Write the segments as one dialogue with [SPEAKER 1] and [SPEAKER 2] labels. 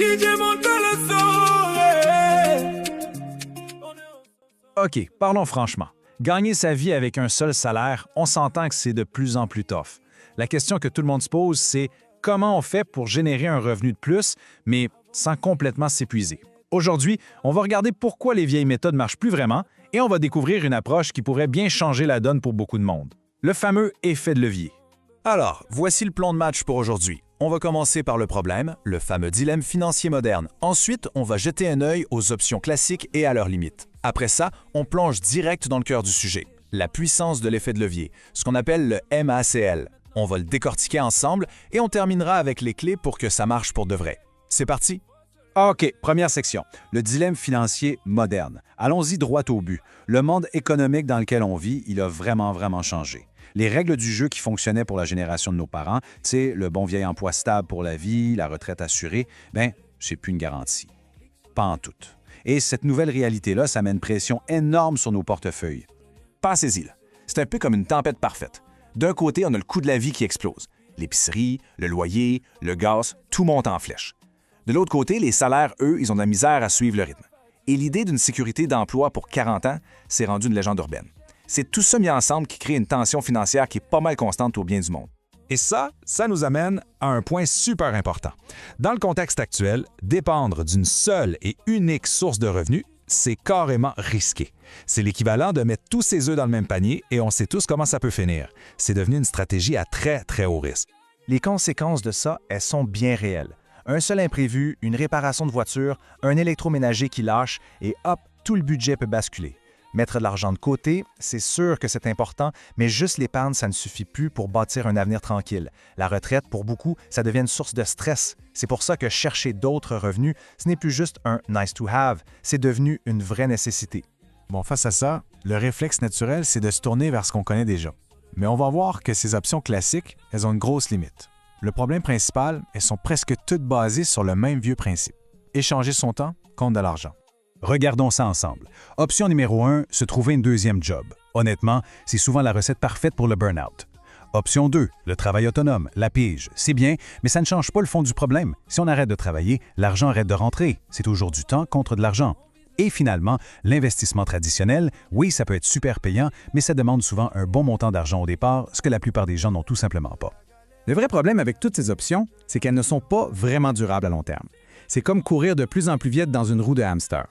[SPEAKER 1] DJ monte le son.
[SPEAKER 2] OK, parlons franchement. Gagner sa vie avec un seul salaire, on s'entend que c'est de plus en plus tough. La question que tout le monde se pose, c'est comment on fait pour générer un revenu de plus, mais sans complètement s'épuiser. Aujourd'hui, on va regarder pourquoi les vieilles méthodes ne marchent plus vraiment et on va découvrir une approche qui pourrait bien changer la donne pour beaucoup de monde. Le fameux effet de levier.
[SPEAKER 3] Alors, voici le plan de match pour aujourd'hui. On va commencer par le problème, le fameux dilemme financier moderne. Ensuite, on va jeter un œil aux options classiques et à leurs limites. Après ça, on plonge direct dans le cœur du sujet, la puissance de l'effet de levier, ce qu'on appelle le MACL. On va le décortiquer ensemble et on terminera avec les clés pour que ça marche pour de vrai. C'est parti?
[SPEAKER 2] OK, première section, le dilemme financier moderne. Allons-y droit au but. Le monde économique dans lequel on vit, il a vraiment changé. Les règles du jeu qui fonctionnaient pour la génération de nos parents, tu sais, le bon vieil emploi stable pour la vie, la retraite assurée, c'est plus une garantie. Pas en tout. Et cette nouvelle réalité-là, ça met une pression énorme sur nos portefeuilles.
[SPEAKER 3] Pensez-y, là. C'est un peu comme une tempête parfaite. D'un côté, on a le coût de la vie qui explose. L'épicerie, le loyer, le gaz, tout monte en flèche. De l'autre côté, les salaires, eux, ils ont de la misère à suivre le rythme. Et l'idée d'une sécurité d'emploi pour 40 ans, c'est rendu une légende urbaine. C'est tout ça mis ensemble qui crée une tension financière qui est pas mal constante au bien du monde.
[SPEAKER 4] Et ça nous amène à un point super important. Dans le contexte actuel, dépendre d'une seule et unique source de revenus, c'est carrément risqué. C'est l'équivalent de mettre tous ses œufs dans le même panier et on sait tous comment ça peut finir. C'est devenu une stratégie à très haut risque.
[SPEAKER 5] Les conséquences de ça, elles sont bien réelles. Un seul imprévu, une réparation de voiture, un électroménager qui lâche et hop, tout le budget peut basculer. Mettre de l'argent de côté, c'est sûr que c'est important, mais juste l'épargne, ça ne suffit plus pour bâtir un avenir tranquille. La retraite, pour beaucoup, ça devient une source de stress. C'est pour ça que chercher d'autres revenus, ce n'est plus juste un « nice to have », c'est devenu une vraie nécessité.
[SPEAKER 6] Bon, face à ça, le réflexe naturel, c'est de se tourner vers ce qu'on connaît déjà. Mais on va voir que ces options classiques, elles ont une grosse limite. Le problème principal, elles sont presque toutes basées sur le même vieux principe. Échanger son temps contre de l'argent.
[SPEAKER 2] Regardons ça ensemble. Option numéro 1, se trouver une deuxième job. Honnêtement, c'est souvent la recette parfaite pour le burn-out. Option 2, le travail autonome, la pige. C'est bien, mais ça ne change pas le fond du problème. Si on arrête de travailler, l'argent arrête de rentrer. C'est toujours du temps contre de l'argent. Et finalement, l'investissement traditionnel, oui, ça peut être super payant, mais ça demande souvent un bon montant d'argent au départ, ce que la plupart des gens n'ont tout simplement pas.
[SPEAKER 7] Le vrai problème avec toutes ces options, c'est qu'elles ne sont pas vraiment durables à long terme. C'est comme courir de plus en plus vite dans une roue de hamster.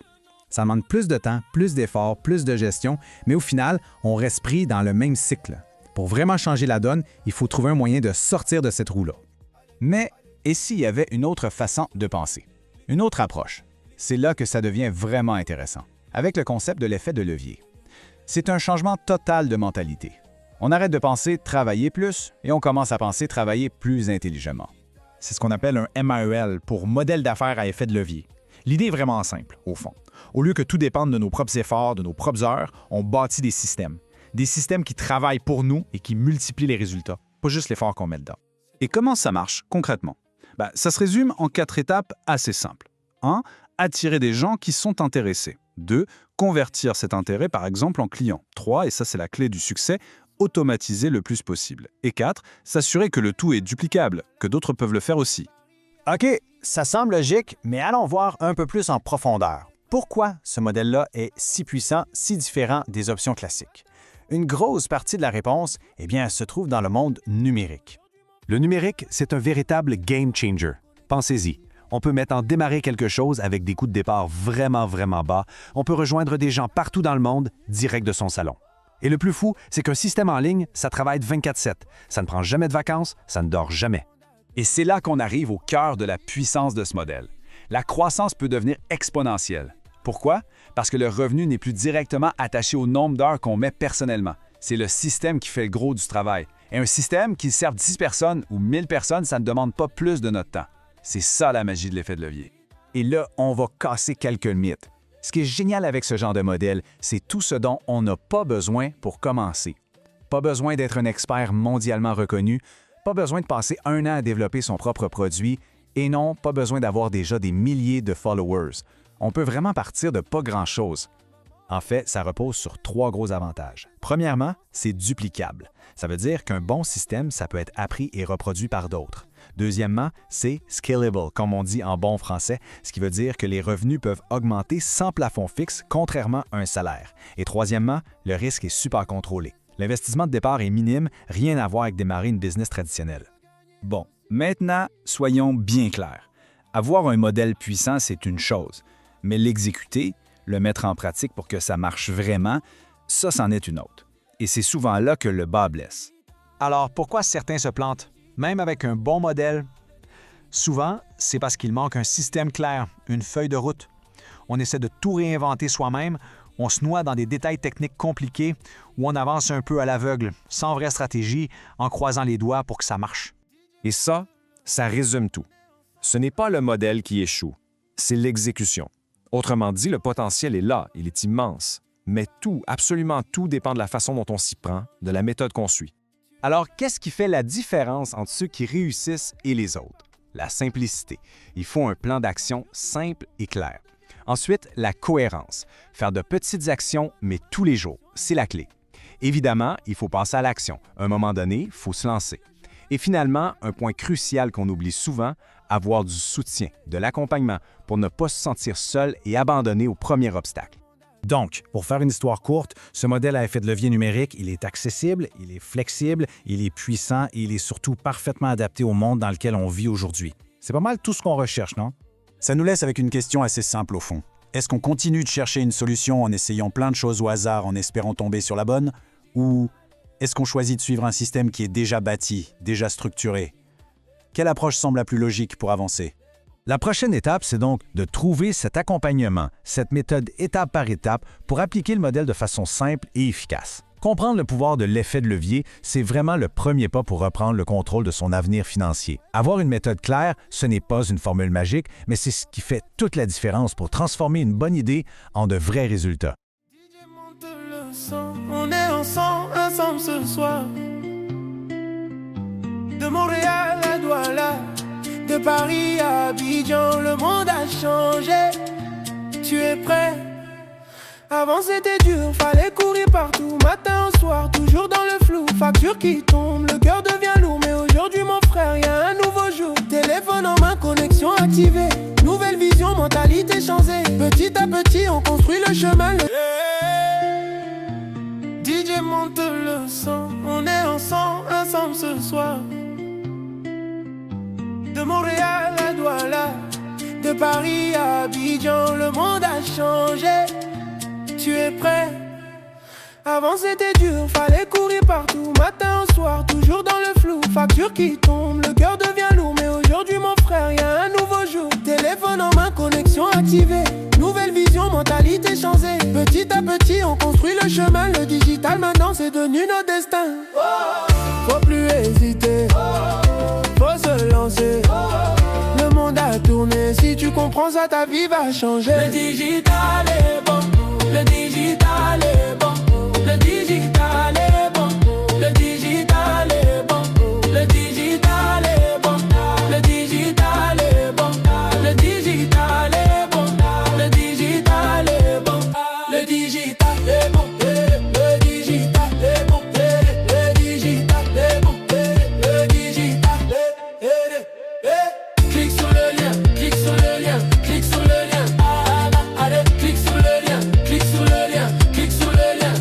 [SPEAKER 7] Ça demande plus de temps, plus d'efforts, plus de gestion, mais au final, on reste pris dans le même cycle. Pour vraiment changer la donne, il faut trouver un moyen de sortir de cette roue-là.
[SPEAKER 5] Mais et s'il y avait une autre façon de penser? Une autre approche? C'est là que ça devient vraiment intéressant, avec le concept de l'effet de levier. C'est un changement total de mentalité. On arrête de penser travailler plus et on commence à penser travailler plus intelligemment.
[SPEAKER 7] C'est ce qu'on appelle un MAEL pour modèle d'affaires à effet de levier. L'idée est vraiment simple, au fond. Au lieu que tout dépende de nos propres efforts, de nos propres heures, on bâtit des systèmes. Des systèmes qui travaillent pour nous et qui multiplient les résultats, pas juste l'effort qu'on met dedans.
[SPEAKER 2] Et comment ça marche concrètement? Ça se résume en 4 étapes assez simples. 1. Attirer des gens qui sont intéressés. 2. Convertir cet intérêt, par exemple, en clients. 3. Et ça, c'est la clé du succès, automatiser le plus possible. Et 4. S'assurer que le tout est duplicable, que d'autres peuvent le faire aussi.
[SPEAKER 5] OK, ça semble logique, mais allons voir un peu plus en profondeur. Pourquoi ce modèle-là est si puissant, si différent des options classiques? Une grosse partie de la réponse, elle se trouve dans le monde numérique.
[SPEAKER 3] Le numérique, c'est un véritable game changer. Pensez-y. On peut mettre en démarrer quelque chose avec des coûts de départ vraiment bas. On peut rejoindre des gens partout dans le monde, direct de son salon. Et le plus fou, c'est qu'un système en ligne, ça travaille 24/7. Ça ne prend jamais de vacances, ça ne dort jamais.
[SPEAKER 8] Et c'est là qu'on arrive au cœur de la puissance de ce modèle. La croissance peut devenir exponentielle. Pourquoi? Parce que le revenu n'est plus directement attaché au nombre d'heures qu'on met personnellement. C'est le système qui fait le gros du travail. Et un système qui sert 10 personnes ou 1000 personnes, ça ne demande pas plus de notre temps. C'est ça la magie de l'effet de levier.
[SPEAKER 5] Et là, on va casser quelques mythes. Ce qui est génial avec ce genre de modèle, c'est tout ce dont on n'a pas besoin pour commencer. Pas besoin d'être un expert mondialement reconnu, pas besoin de passer 1 an à développer son propre produit, et non, pas besoin d'avoir déjà des milliers de followers. On peut vraiment partir de pas grand-chose. En fait, ça repose sur 3 gros avantages. Premièrement, c'est duplicable. Ça veut dire qu'un bon système, ça peut être appris et reproduit par d'autres. Deuxièmement, c'est scalable, comme on dit en bon français, ce qui veut dire que les revenus peuvent augmenter sans plafond fixe, contrairement à un salaire. Et troisièmement, le risque est super contrôlé. L'investissement de départ est minime, rien à voir avec démarrer une business traditionnelle.
[SPEAKER 9] Bon, maintenant, soyons bien clairs. Avoir un modèle puissant, c'est une chose, mais l'exécuter, le mettre en pratique pour que ça marche vraiment, ça, c'en est une autre. Et c'est souvent là que le bât blesse.
[SPEAKER 4] Alors, pourquoi certains se plantent, même avec un bon modèle? Souvent, c'est parce qu'il manque un système clair, une feuille de route. On essaie de tout réinventer soi-même, on se noie dans des détails techniques compliqués ou on avance un peu à l'aveugle, sans vraie stratégie, en croisant les doigts pour que ça marche.
[SPEAKER 10] Et ça résume tout. Ce n'est pas le modèle qui échoue, c'est l'exécution. Autrement dit, le potentiel est là, il est immense. Mais tout, absolument tout dépend de la façon dont on s'y prend, de la méthode qu'on suit.
[SPEAKER 5] Alors, qu'est-ce qui fait la différence entre ceux qui réussissent et les autres? La simplicité. Il faut un plan d'action simple et clair. Ensuite, la cohérence. Faire de petites actions, mais tous les jours, c'est la clé. Évidemment, il faut passer à l'action. À un moment donné, il faut se lancer. Et finalement, un point crucial qu'on oublie souvent, avoir du soutien, de l'accompagnement pour ne pas se sentir seul et abandonné au premier obstacle.
[SPEAKER 7] Donc, pour faire une histoire courte, ce modèle à effet de levier numérique, il est accessible, il est flexible, il est puissant et il est surtout parfaitement adapté au monde dans lequel on vit aujourd'hui. C'est pas mal tout ce qu'on recherche, non?
[SPEAKER 2] Ça nous laisse avec une question assez simple au fond. Est-ce qu'on continue de chercher une solution en essayant plein de choses au hasard en espérant tomber sur la bonne? Ou est-ce qu'on choisit de suivre un système qui est déjà bâti, déjà structuré? Quelle approche semble la plus logique pour avancer?
[SPEAKER 5] La prochaine étape, c'est donc de trouver cet accompagnement, cette méthode étape par étape pour appliquer le modèle de façon simple et efficace. Comprendre le pouvoir de l'effet de levier, c'est vraiment le premier pas pour reprendre le contrôle de son avenir financier. Avoir une méthode claire, ce n'est pas une formule magique, mais c'est ce qui fait toute la différence pour transformer une bonne idée en de vrais résultats.
[SPEAKER 1] On est ensemble ce soir. De Montréal à Douala, de Paris à Abidjan, le monde a changé. Tu es prêt? Avant c'était dur, fallait courir partout, matin au soir, toujours dans le flou. Facture qui tombe, le cœur devient lourd, mais aujourd'hui mon frère, y a un nouveau jour. Téléphone en main, connexion activée, nouvelle vision, mentalité changée. Petit à petit, on construit le chemin. DJ monte le son, on est ensemble ce soir. De Montréal à Douala, de Paris à Abidjan, le monde a changé. Tu es prêt? Avant c'était dur, fallait courir partout, matin au soir, toujours dans le flou. Facture qui tombe, le cœur devient lourd, mais aujourd'hui mon frère, y a un nouveau jour. Téléphone en main, connexion activée, nouvelle vision, mentalité changée. Petit à petit, on construit le chemin, le digital maintenant c'est devenu notre destin. Faut plus hésiter, faut se lancer. Le monde a tourné, si tu comprends ça, ta vie va changer. Le digital est bon, le digital est bon, le digital est bon, le digital est bon, le digital est bon, le digital est bon, le digital est bon, le digital est bon, le digital est bon, le digital est bon, le digital est bon, le digital est. Clique sur le lien, clique sur le lien, clique sur le lien. Allez, clique sur le lien, clique sur le lien, clique sur le lien.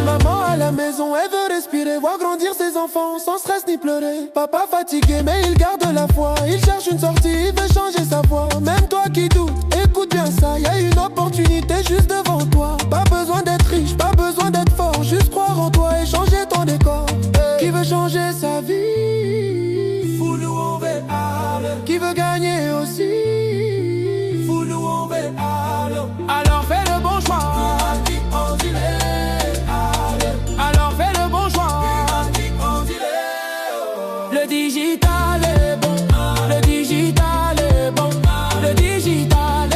[SPEAKER 1] Maman à la maison, elle veut respirer, voir grandir ses enfants sans stress ni pleurer. Papa fatigué, mais il garde la foi. Il cherche une sortie, il veut changer sa voie. Même toi qui doutes, écoute bien ça. Y a une opportunité juste devant toi. Pas besoin d'être riche, pas besoin d'être fort. Juste croire en toi et changer ton décor. Qui veut changer sa vie? Foulou, on veut aller. Qui veut gagner aussi? Foulou, on veut aller. Alors fais le bon choix. Alors fais le bon choix. Le digital est bon, le digital est bon, le digital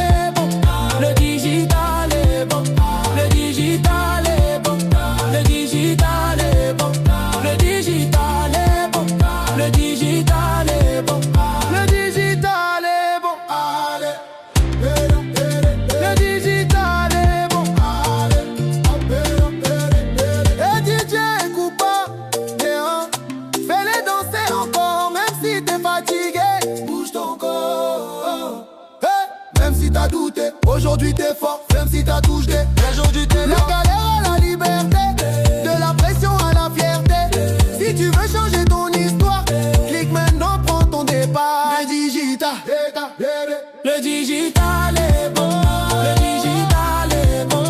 [SPEAKER 1] t'as douté. Aujourd'hui t'es fort, même si t'as touché. Aujourd'hui t'es la galère à la liberté, de la pression à la fierté. Si tu veux changer ton histoire, clique maintenant, prends ton départ. Le digital est bon. Le digital est bon. Le digital est bon.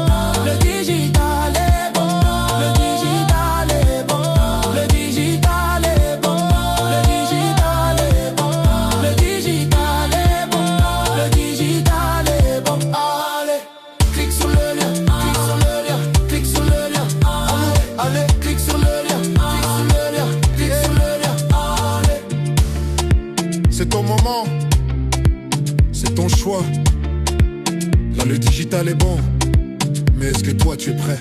[SPEAKER 1] Le digital est bon. Le digital est bon. Le digital est bon. Le digital est bon. Le digital est bon. Allez, clique sur le lien. Clique sur le lien. Clique sur le lien. Allez, clique sur le lien. Clique sur le lien. Clique sur le lien. Allez.
[SPEAKER 11] C'est ton moment. C'est ton choix. Là, le digital est bon. Mais est-ce que toi, tu es prêt?